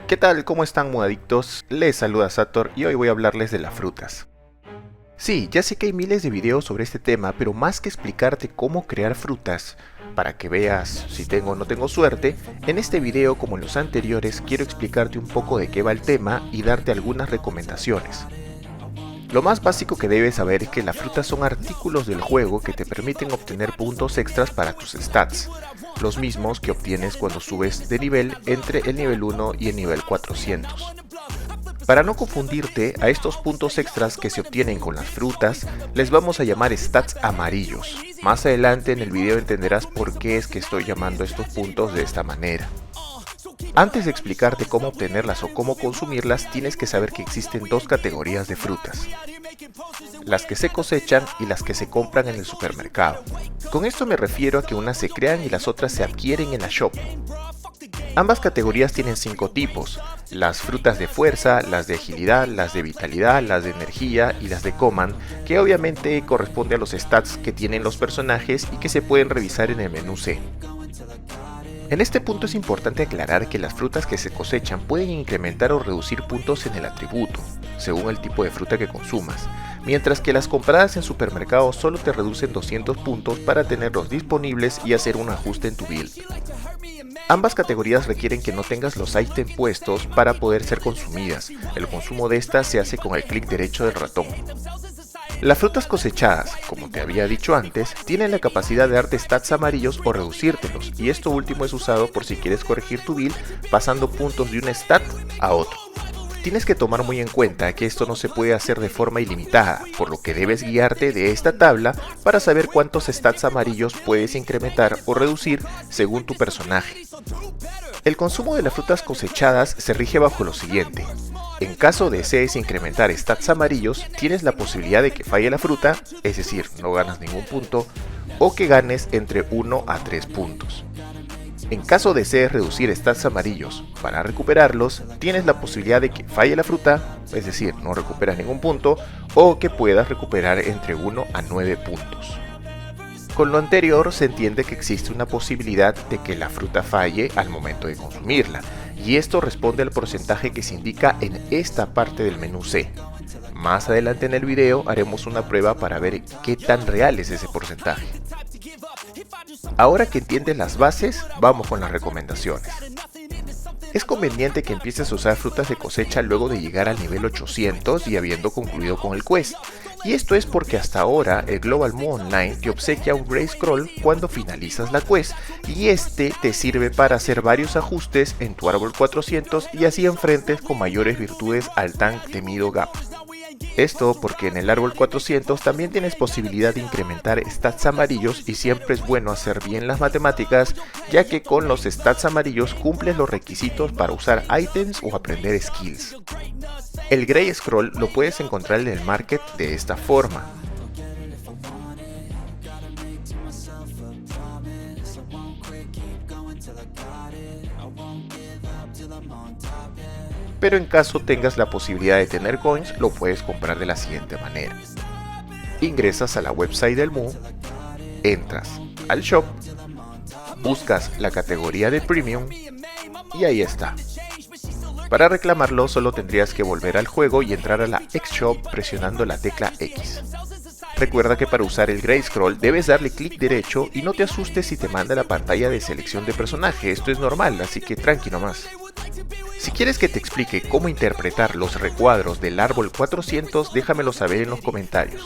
¿Qué tal? ¿Cómo están, Moadictos? Les saluda Sator y hoy voy a hablarles de las frutas. Sí, ya sé que hay miles de videos sobre este tema, pero más que explicarte cómo crear frutas, para que veas si tengo o no tengo suerte, en este video, como en los anteriores, quiero explicarte un poco de qué va el tema y darte algunas recomendaciones. Lo más básico que debes saber es que las frutas son artículos del juego que te permiten obtener puntos extras para tus stats, los mismos que obtienes cuando subes de nivel entre el nivel 1 y el nivel 400. Para no confundirte, a estos puntos extras que se obtienen con las frutas les vamos a llamar stats amarillos. Más adelante en el video entenderás por qué es que estoy llamando estos puntos de esta manera. Antes de explicarte cómo obtenerlas o cómo consumirlas, tienes que saber que existen dos categorías de frutas: las que se cosechan y las que se compran en el supermercado. Con esto me refiero a que unas se crean y las otras se adquieren en la shop. Ambas categorías tienen 5 tipos: las frutas de fuerza, las de agilidad, las de vitalidad, las de energía y las de command, que obviamente corresponde a los stats que tienen los personajes y que se pueden revisar en el menú C. En este punto es importante aclarar que las frutas que se cosechan pueden incrementar o reducir puntos en el atributo, según el tipo de fruta que consumas, mientras que las compradas en supermercado solo te reducen 200 puntos para tenerlos disponibles y hacer un ajuste en tu build. Ambas categorías requieren que no tengas los ítems puestos para poder ser consumidas. El consumo de estas se hace con el clic derecho del ratón. Las frutas cosechadas, como te había dicho antes, tienen la capacidad de darte stats amarillos o reducírtelos, y esto último es usado por si quieres corregir tu build pasando puntos de un stat a otro. Tienes que tomar muy en cuenta que esto no se puede hacer de forma ilimitada, por lo que debes guiarte de esta tabla para saber cuántos stats amarillos puedes incrementar o reducir según tu personaje. El consumo de las frutas cosechadas se rige bajo lo siguiente: en caso desees incrementar stats amarillos, tienes la posibilidad de que falle la fruta, es decir, no ganas ningún punto, o que ganes entre 1 a 3 puntos. En caso desees reducir stats amarillos para recuperarlos, tienes la posibilidad de que falle la fruta, es decir, no recuperas ningún punto, o que puedas recuperar entre 1 a 9 puntos. Con lo anterior se entiende que existe una posibilidad de que la fruta falle al momento de consumirla, y esto responde al porcentaje que se indica en esta parte del menú C. Más adelante en el video haremos una prueba para ver qué tan real es ese porcentaje. Ahora que entiendes las bases, vamos con las recomendaciones. Es conveniente que empieces a usar frutas de cosecha luego de llegar al nivel 800 y habiendo concluido con el quest. Y esto es porque hasta ahora el Global Mu Online te obsequia un Grey Scroll cuando finalizas la quest, y este te sirve para hacer varios ajustes en tu árbol 400 y así enfrentes con mayores virtudes al tan temido Gap. Esto porque en el árbol 400 también tienes posibilidad de incrementar stats amarillos, y siempre es bueno hacer bien las matemáticas, ya que con los stats amarillos cumples los requisitos para usar ítems o aprender skills. El Grey Scroll lo puedes encontrar en el market de esta forma. Pero en caso tengas la posibilidad de tener coins, lo puedes comprar de la siguiente manera. Ingresas a la website del Mu, entras al shop, buscas la categoría de Premium y ahí está. Para reclamarlo solo tendrías que volver al juego y entrar a la X-Shop presionando la tecla X. Recuerda que para usar el Grey Scroll debes darle clic derecho y no te asustes si te manda la pantalla de selección de personaje, esto es normal, así que tranqui nomás. Si quieres que te explique cómo interpretar los recuadros del árbol 400, déjamelo saber en los comentarios.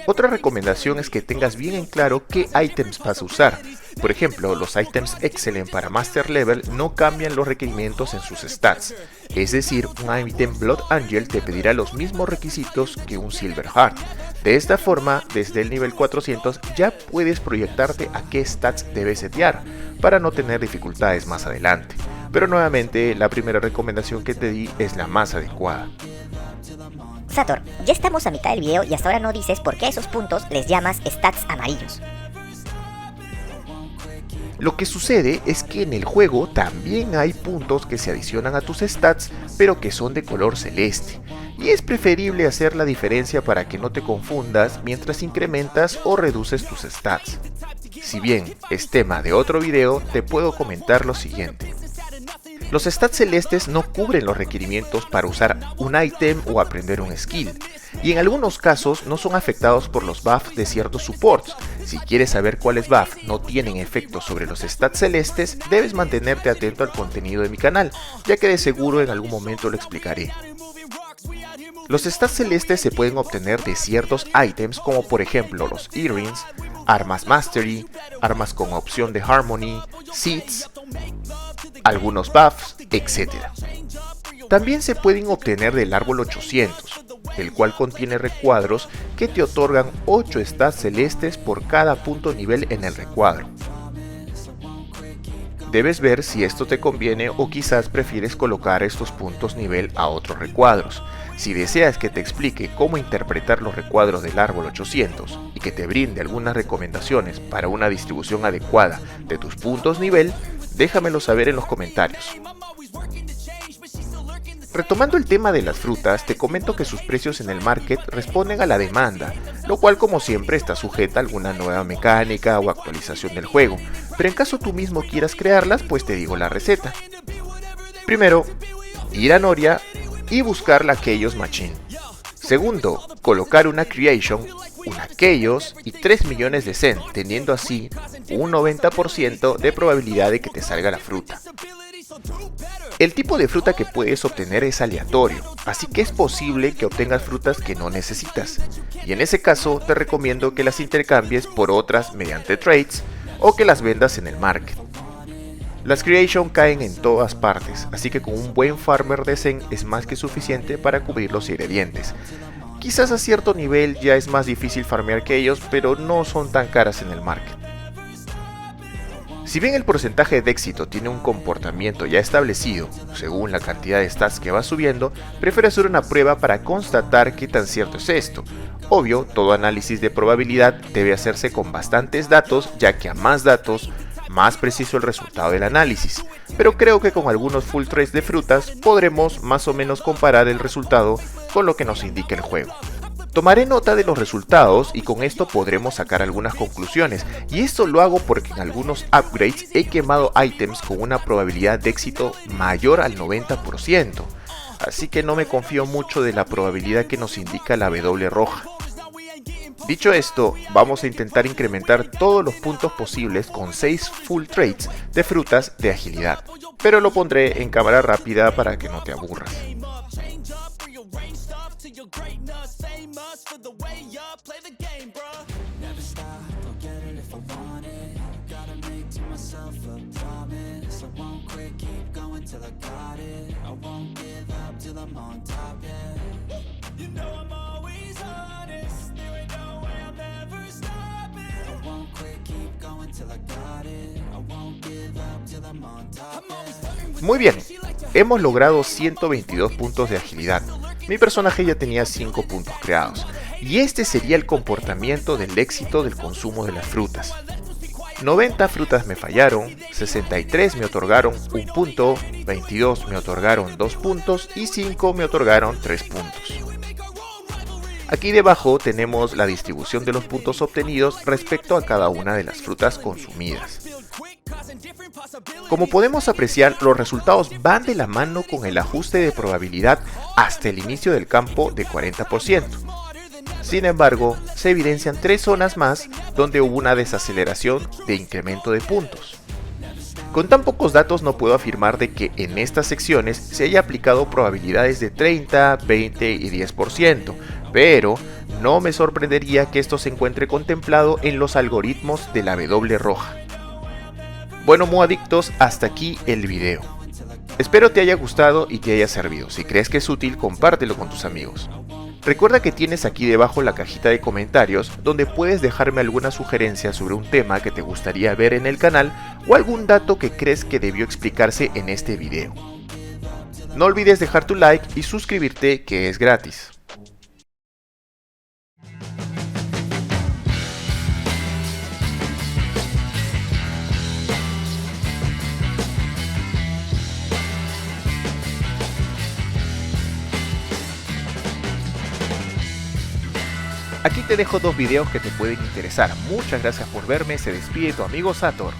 Otra recomendación es que tengas bien en claro qué ítems vas a usar. Por ejemplo, los ítems Excellent para Master Level no cambian los requerimientos en sus stats, es decir, un ítem Blood Angel te pedirá los mismos requisitos que un Silver Heart. De esta forma, desde el nivel 400 ya puedes proyectarte a qué stats debes setear, para no tener dificultades más adelante. Pero nuevamente, la primera recomendación que te di es la más adecuada. Sator, ya estamos a mitad del video y hasta ahora no dices por qué a esos puntos les llamas stats amarillos. Lo que sucede es que en el juego también hay puntos que se adicionan a tus stats, pero que son de color celeste, y es preferible hacer la diferencia para que no te confundas mientras incrementas o reduces tus stats. Si bien es tema de otro video, te puedo comentar lo siguiente. Los stats celestes no cubren los requerimientos para usar un ítem o aprender un skill, y en algunos casos no son afectados por los buffs de ciertos supports. Si quieres saber cuáles buffs no tienen efecto sobre los stats celestes, debes mantenerte atento al contenido de mi canal, ya que de seguro en algún momento lo explicaré. Los stats celestes se pueden obtener de ciertos ítems como por ejemplo los earrings, armas mastery, armas con opción de harmony, seeds, algunos buffs, etc. También se pueden obtener del árbol 800, el cual contiene recuadros que te otorgan 8 stats celestes por cada punto nivel en el recuadro. Debes ver si esto te conviene o quizás prefieres colocar estos puntos nivel a otros recuadros. Si deseas que te explique cómo interpretar los recuadros del árbol 800 y que te brinde algunas recomendaciones para una distribución adecuada de tus puntos nivel, déjamelo saber en los comentarios. Retomando el tema de las frutas, te comento que sus precios en el market responden a la demanda, lo cual como siempre está sujeta a alguna nueva mecánica o actualización del juego, pero en caso tú mismo quieras crearlas, pues te digo la receta. Primero, ir a Noria y buscar la Chaos Machine. Segundo, colocar una Creation, una Chaos y 3 millones de Zen, teniendo así un 90% de probabilidad de que te salga la fruta. El tipo de fruta que puedes obtener es aleatorio, así que es posible que obtengas frutas que no necesitas, y en ese caso te recomiendo que las intercambies por otras mediante trades o que las vendas en el market. Las Creation caen en todas partes, así que con un buen farmer de Zen es más que suficiente para cubrir los ingredientes. Quizás a cierto nivel ya es más difícil farmear que ellos, pero no son tan caras en el market. Si bien el porcentaje de éxito tiene un comportamiento ya establecido, según la cantidad de stats que va subiendo, prefiero hacer una prueba para constatar qué tan cierto es esto. Obvio, todo análisis de probabilidad debe hacerse con bastantes datos, ya que a más datos, más preciso el resultado del análisis, pero creo que con algunos full trades de frutas podremos más o menos comparar el resultado con lo que nos indica el juego. Tomaré nota de los resultados y con esto podremos sacar algunas conclusiones, y esto lo hago porque en algunos upgrades he quemado ítems con una probabilidad de éxito mayor al 90%, así que no me confío mucho de la probabilidad que nos indica la W roja. Dicho esto, vamos a intentar incrementar todos los puntos posibles con 6 full trades de frutas de agilidad, pero lo pondré en cámara rápida para que no te aburras. Muy bien, hemos logrado 122 puntos de agilidad. Mi personaje ya tenía 5 puntos creados, y este sería el comportamiento del éxito del consumo de las frutas. 90 frutas me fallaron, 63 me otorgaron 1 punto, 22 me otorgaron 2 puntos y 5 me otorgaron 3 puntos. Aquí debajo tenemos la distribución de los puntos obtenidos respecto a cada una de las frutas consumidas. Como podemos apreciar, los resultados van de la mano con el ajuste de probabilidad hasta el inicio del campo de 40%. Sin embargo, se evidencian 3 zonas más donde hubo una desaceleración de incremento de puntos. Con tan pocos datos no puedo afirmar de que en estas secciones se haya aplicado probabilidades de 30, 20 y 10%, pero no me sorprendería que esto se encuentre contemplado en los algoritmos de la W roja. Bueno, Muadictos, hasta aquí el video. Espero te haya gustado y te haya servido. Si crees que es útil, compártelo con tus amigos. Recuerda que tienes aquí debajo la cajita de comentarios donde puedes dejarme alguna sugerencia sobre un tema que te gustaría ver en el canal o algún dato que crees que debió explicarse en este video. No olvides dejar tu like y suscribirte, que es gratis. Aquí te dejo 2 videos que te pueden interesar. Muchas gracias por verme, se despide tu amigo Sator.